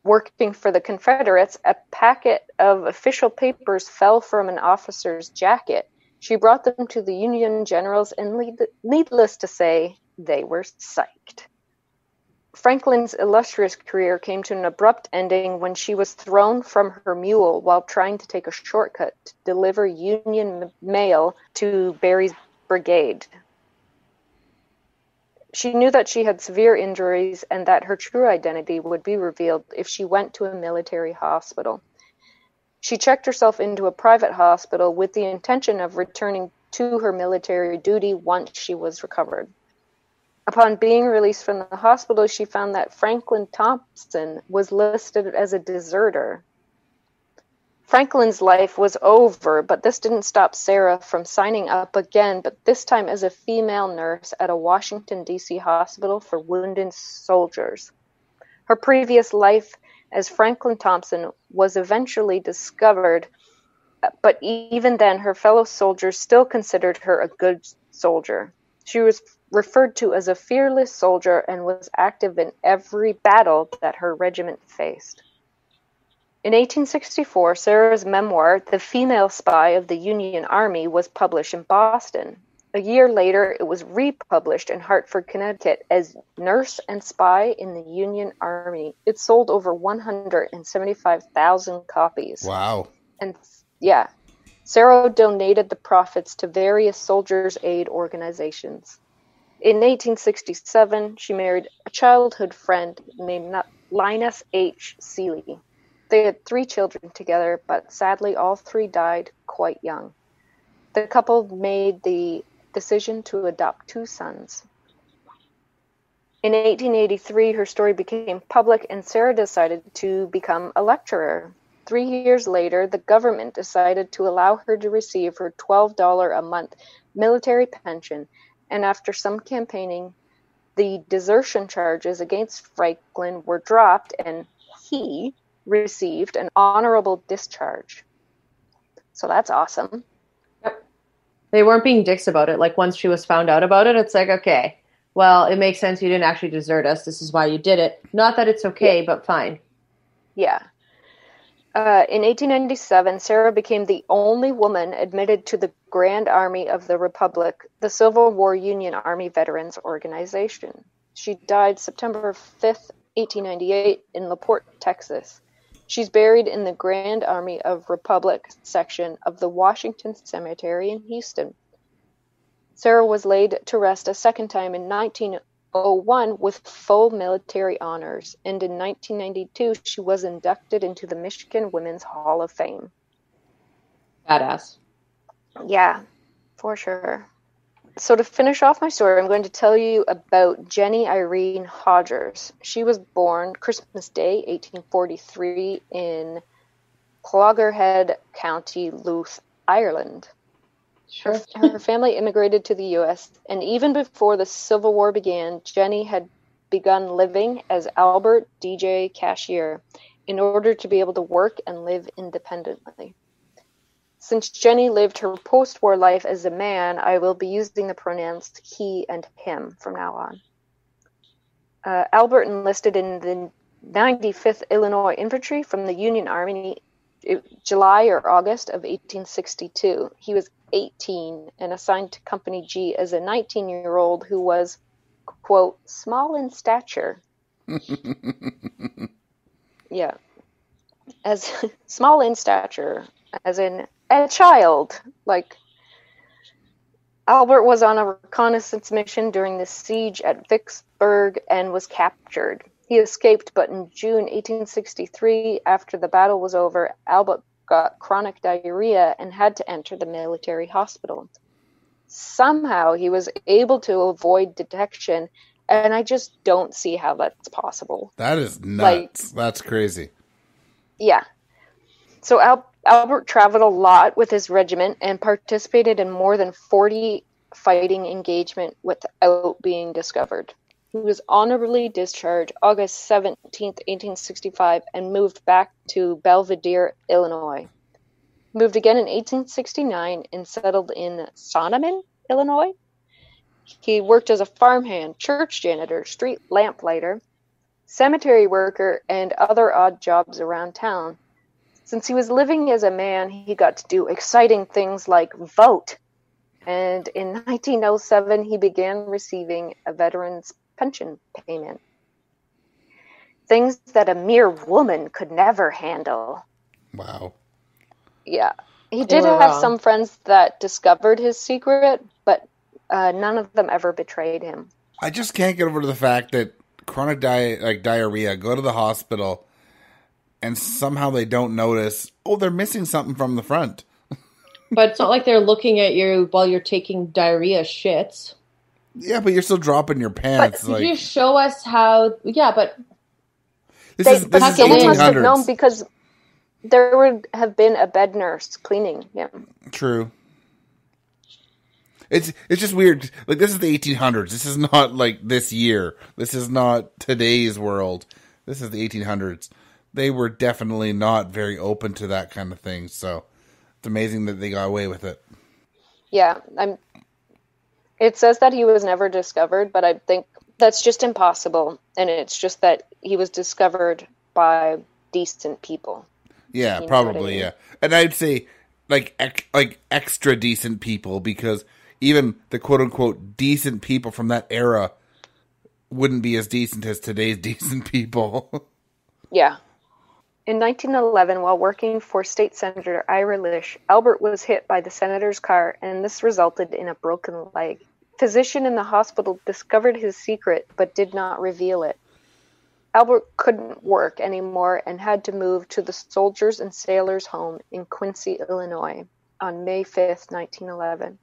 S3: working for the Confederates, a packet of official papers fell from an officer's jacket. She brought them to the Union generals, and needless to say, they were psyched. Franklin's illustrious career came to an abrupt ending when she was thrown from her mule while trying to take a shortcut to deliver Union mail to Berry's brigade. She knew that she had severe injuries and that her true identity would be revealed if she went to a military hospital. She checked herself into a private hospital with the intention of returning to her military duty once she was recovered. Upon being released from the hospital, she found that Franklin Thompson was listed as a deserter. Franklin's life was over, but this didn't stop Sarah from signing up again, but this time as a female nurse at a Washington, D.C. hospital for wounded soldiers. Her previous life as Franklin Thompson was eventually discovered, but even then her fellow soldiers still considered her a good soldier. She was referred to as a fearless soldier and was active in every battle that her regiment faced. In 1864, Sarah's memoir, The Female Spy of the Union Army, was published in Boston. A year later, it was republished in Hartford, Connecticut as Nurse and Spy in the Union Army. It sold over 175,000 copies.
S2: Wow.
S3: And yeah, Sarah donated the profits to various soldiers' aid organizations. In 1867, she married a childhood friend named Linus H. Seeley. They had 3 children together, but sadly all 3 died quite young. The couple made the decision to adopt 2 sons. In 1883, her story became public and Sarah decided to become a lecturer. 3 years later, the government decided to allow her to receive her $12 a month military pension, and after some campaigning, the desertion charges against Franklin were dropped and he received an honorable discharge. So that's awesome.
S4: They weren't being dicks about it. Like, once she was found out about it, it's like, okay, well, it makes sense. You didn't actually desert us. This is why you did it. Not that it's okay, but fine.
S3: Yeah. In 1897, Sarah became the only woman admitted to the Grand Army of the Republic, the Civil War Union Army Veterans Organization. She died September 5th, 1898, in La Porte, Texas. She's buried in the Grand Army of Republic section of the Washington Cemetery in Houston. Sarah was laid to rest a second time in 1901 with full military honors, and in 1992 she was inducted into the Michigan Women's Hall of Fame.
S4: Badass.
S3: Yeah, for sure. So to finish off my story, I'm going to tell you about Jenny Irene Hodgers. She was born Christmas Day, 1843, in Clogherhead County, Louth, Ireland.
S4: Sure.
S3: Her family immigrated to the U.S., and even before the Civil War began, Jenny had begun living as Albert DJ cashier in order to be able to work and live independently. Since Jenny lived her post-war life as a man, I will be using the pronouns he and him from now on. Albert enlisted in the 95th Illinois Infantry from the Union Army July or August of 1862. He was 18 and assigned to Company G as a 19-year-old who was, quote, small in stature. Yeah. As small in stature, as in a child. Like, Albert was on a reconnaissance mission during the siege at Vicksburg and was captured. He escaped, but in June 1863, after the battle was over, Albert got chronic diarrhea and had to enter the military hospital. Somehow he was able to avoid detection, and I just don't see how that's possible.
S2: That is nuts. That's crazy.
S3: Yeah. So Albert traveled a lot with his regiment and participated in more than 40 fighting engagements without being discovered. He was honorably discharged August 17th, 1865, and moved back to Belvidere, Illinois. Moved again in 1869 and settled in Sonneman, Illinois. He worked as a farmhand, church janitor, street lamplighter, cemetery worker, and other odd jobs around town. Since he was living as a man, he got to do exciting things like vote. And in 1907, he began receiving a veteran's pension payment. Things that a mere woman could never handle.
S2: Wow.
S3: Yeah. He did have some friends that discovered his secret, but none of them ever betrayed him.
S2: I just can't get over to the fact that chronic diarrhea, go to the hospital, and somehow they don't notice, oh, they're missing something from the front.
S4: But it's not like they're looking at you while you're taking diarrhea shits.
S2: Yeah, but you're still dropping your pants.
S4: But could you show us how... Yeah, but...
S2: This is
S3: someone must have
S2: 1800s.
S3: known because there would have been a bed nurse cleaning him.
S2: True. It's just weird. Like, this is the 1800s. This is not like this year. This is not today's world. This is the 1800s. They were definitely not very open to that kind of thing. So it's amazing that they got away with it.
S3: Yeah, it says that he was never discovered, but I think that's just impossible. And it's just that he was discovered by decent people.
S2: Yeah,
S3: You know
S2: probably,
S3: what I mean?
S2: yeah. And I'd say like extra decent people, because even the quote-unquote decent people from that era wouldn't be as decent as today's decent people.
S3: Yeah. In 1911, while working for State Senator Ira Lish, Albert was hit by the senator's car, and this resulted in a broken leg. A physician in the hospital discovered his secret, but did not reveal it. Albert couldn't work anymore and had to move to the Soldiers and Sailors Home in Quincy, Illinois, on May 5th, 1911.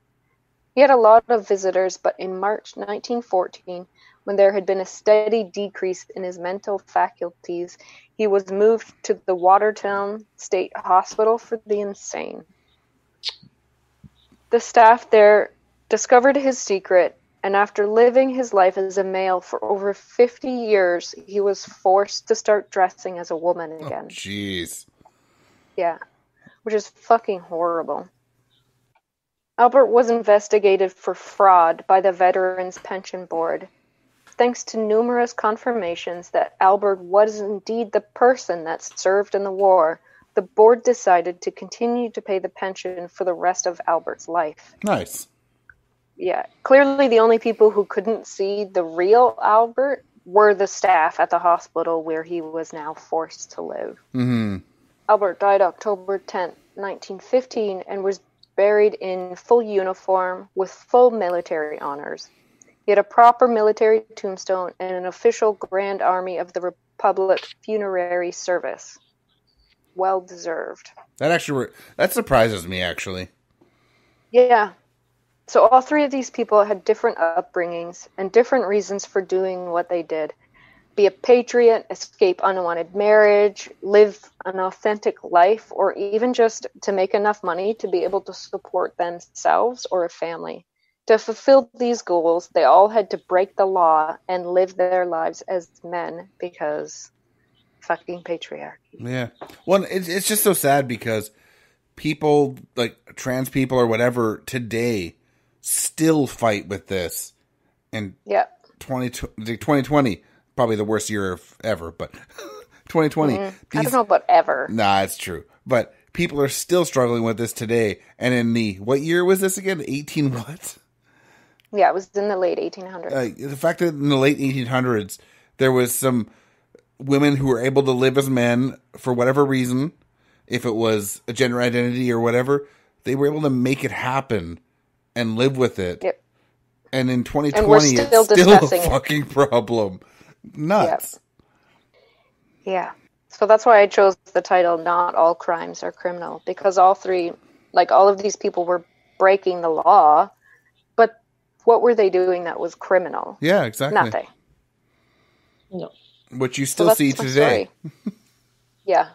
S3: He had a lot of visitors, but in March 1914, when there had been a steady decrease in his mental faculties, he was moved to the Watertown State Hospital for the Insane. The staff there discovered his secret, and after living his life as a male for over 50 years, he was forced to start dressing as a woman again.
S2: Oh, jeez.
S3: Yeah, which is fucking horrible. Albert was investigated for fraud by the Veterans Pension Board. Thanks to numerous confirmations that Albert was indeed the person that served in the war, the board decided to continue to pay the pension for the rest of Albert's life.
S2: Nice.
S3: Yeah, clearly the only people who couldn't see the real Albert were the staff at the hospital where he was now forced to live.
S2: Mm-hmm.
S3: Albert died October 10th, 1915, and was buried in full uniform with full military honors. He had a proper military tombstone and an official Grand Army of the Republic funerary service. Well deserved.
S2: That surprises me, actually.
S3: Yeah. So all three of these people had different upbringings and different reasons for doing what they did. Be a patriot, escape unwanted marriage, live an authentic life, or even just to make enough money to be able to support themselves or a family. To fulfill these goals, they all had to break the law and live their lives as men because fucking patriarchy.
S2: Yeah. Well, it's just so sad because people, like trans people or whatever, today still fight with this. And 2020, probably the worst year ever, but 2020.
S3: I don't know about ever.
S2: Nah, it's true. But people are still struggling with this today. And in what year was this again? 18 what?
S3: Yeah, it was in the late 1800s.
S2: The fact that in the late 1800s, there was some women who were able to live as men for whatever reason, if it was a gender identity or whatever, they were able to make it happen and live with it. Yep. And in 2020, it's still a fucking problem. Nuts.
S3: Yep. Yeah. So that's why I chose the title, Not All Crimes Are Criminal, because all of these people were breaking the law, but what were they doing that was criminal?
S2: Yeah, exactly.
S3: Nothing.
S4: No.
S2: Which you still see today.
S3: Yeah.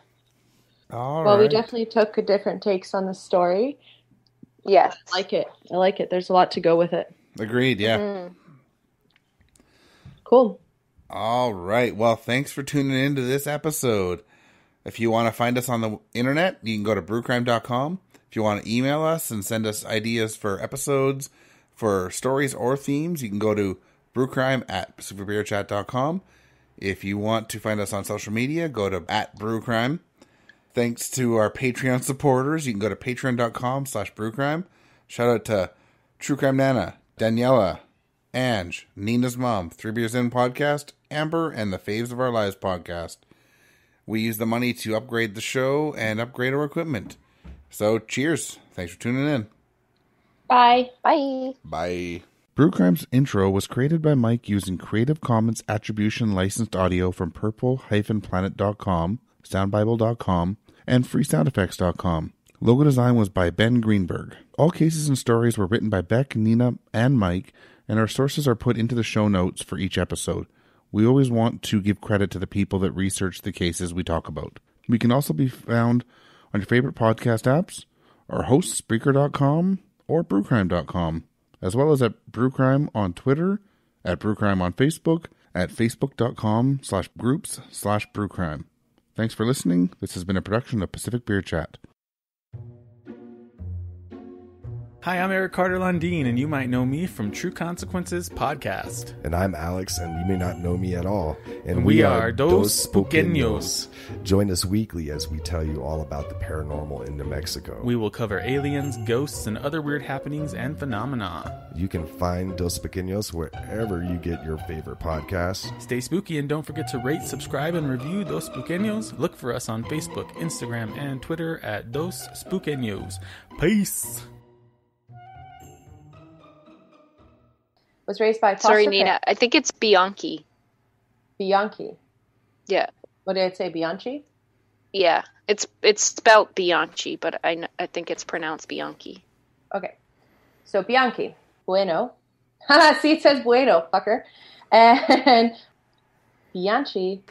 S4: Well, we definitely took different takes on the story.
S3: Yes.
S4: I like it. There's a lot to go with it.
S2: Agreed, yeah. Mm-hmm.
S4: Cool.
S2: All right. Well, thanks for tuning in to this episode. If you want to find us on the internet, you can go to brewcrime.com. If you want to email us and send us ideas for episodes, for stories or themes, you can go to brewcrime@pacificbeerchat.com. If you want to find us on social media, go to @brewcrime. Thanks to our Patreon supporters. You can go to patreon.com/brewcrime. Shout out to True Crime Nana, Daniela, Ange, Nina's Mom, 3 Beers In Podcast, Amber, and the Faves of Our Lives Podcast. We use the money to upgrade the show and upgrade our equipment. So, cheers. Thanks for tuning in.
S4: Bye.
S3: Bye.
S2: Bye. Brew Crime's intro was created by Mike using Creative Commons Attribution licensed audio from purple-planet.com, soundbible.com, and freesoundeffects.com. Logo design was by Ben Greenberg. All cases and stories were written by Beck, Nina, and Mike, and our sources are put into the show notes for each episode. We always want to give credit to the people that research the cases we talk about. We can also be found on your favorite podcast apps, our host, Spreaker.com, or BrewCrime.com, as well as at BrewCrime on Twitter, at BrewCrime on Facebook, at Facebook.com/groups/BrewCrime. Thanks for listening. This has been a production of Pacific Beer Chat.
S5: Hi, I'm Eric Carter Lundeen, and you might know me from True Consequences podcast.
S6: And I'm Alex, and you may not know me at all.
S5: And we are Dos Spookqueños.
S6: Join us weekly as we tell you all about the paranormal in New Mexico.
S5: We will cover aliens, ghosts, and other weird happenings and phenomena.
S6: You can find Dos Spookqueños wherever you get your favorite podcasts.
S5: Stay spooky and don't forget to rate, subscribe, and review Dos Spookqueños. Look for us on Facebook, Instagram, and Twitter at Dos Spookqueños. Peace!
S4: Was raised by foster
S3: Sorry,
S4: parents.
S3: Nina. I think it's Bianchi.
S4: Bianchi.
S3: Yeah.
S4: What did I say? Bianchi?
S3: Yeah. It's spelled Bianchi, but I think it's pronounced Bianchi.
S4: Okay. So Bianchi. Buono. See, it says bueno, fucker. And Bianchi.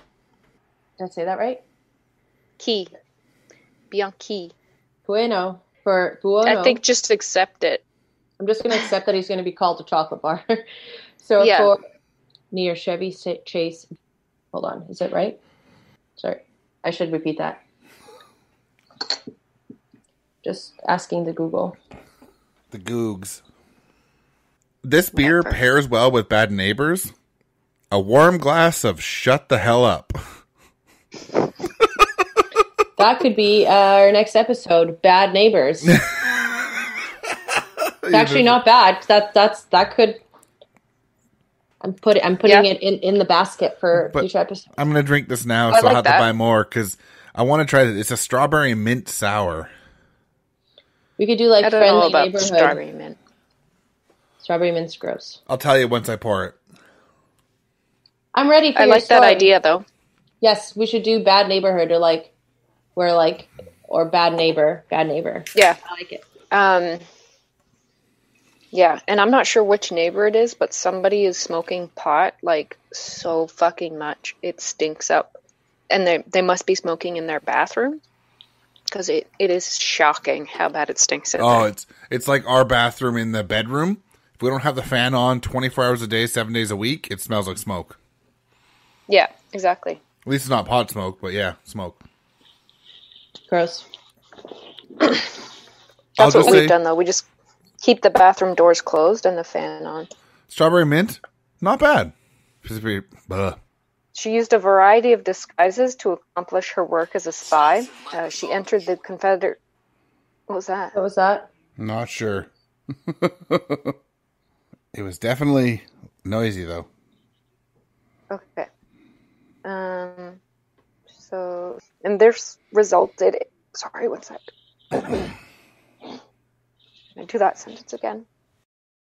S4: Did I say that right?
S3: Key. Bianchi.
S4: Bueno. For buono.
S3: I think just accept it.
S4: I'm just going to accept that he's going to be called a chocolate bar. So
S3: Yeah.
S4: for near Chevy Chase. Hold on. Is it right? Sorry. I should repeat that. Just asking the Google.
S2: The Googs. This beer pairs well with Bad Neighbors. A warm glass of Shut the Hell Up.
S4: That could be our next episode, Bad Neighbors. It's actually not bad. That could. I'm putting it in the basket for future episodes.
S2: I'm going to drink this now,
S3: I
S2: so I'll
S3: like
S2: have
S3: that.
S2: to buy more because I want to try it. It's a strawberry mint sour.
S4: We could do like
S3: I don't know
S4: friendly
S3: about
S4: neighborhood.
S3: strawberry mint.
S4: Strawberry mint's gross.
S2: I'll tell you once I pour it.
S4: I'm ready for
S3: I
S4: your
S3: like that
S4: story.
S3: idea, though.
S4: Yes, we should do bad neighborhood or bad neighbor. Bad neighbor.
S3: Yeah.
S4: I like it.
S3: Yeah, and I'm not sure which neighbor it is, but somebody is smoking pot like so fucking much. It stinks up. And they must be smoking in their bathroom because it is shocking how bad it stinks in there.
S2: It's like our bathroom in the bedroom. If we don't have the fan on 24 hours a day, 7 days a week, it smells like smoke.
S3: Yeah, exactly.
S2: At least it's not pot smoke, but yeah, smoke.
S4: Gross.
S3: That's what we've done, though. We just keep the bathroom doors closed and the fan on.
S2: Strawberry mint, not bad. Just pretty,
S3: She used a variety of disguises to accomplish her work as a spy. She entered the Confederate... What was that?
S4: What was that?
S2: Not sure. It was definitely noisy, though.
S3: Okay. And this resulted... Sorry, one sec. Can I do that sentence again?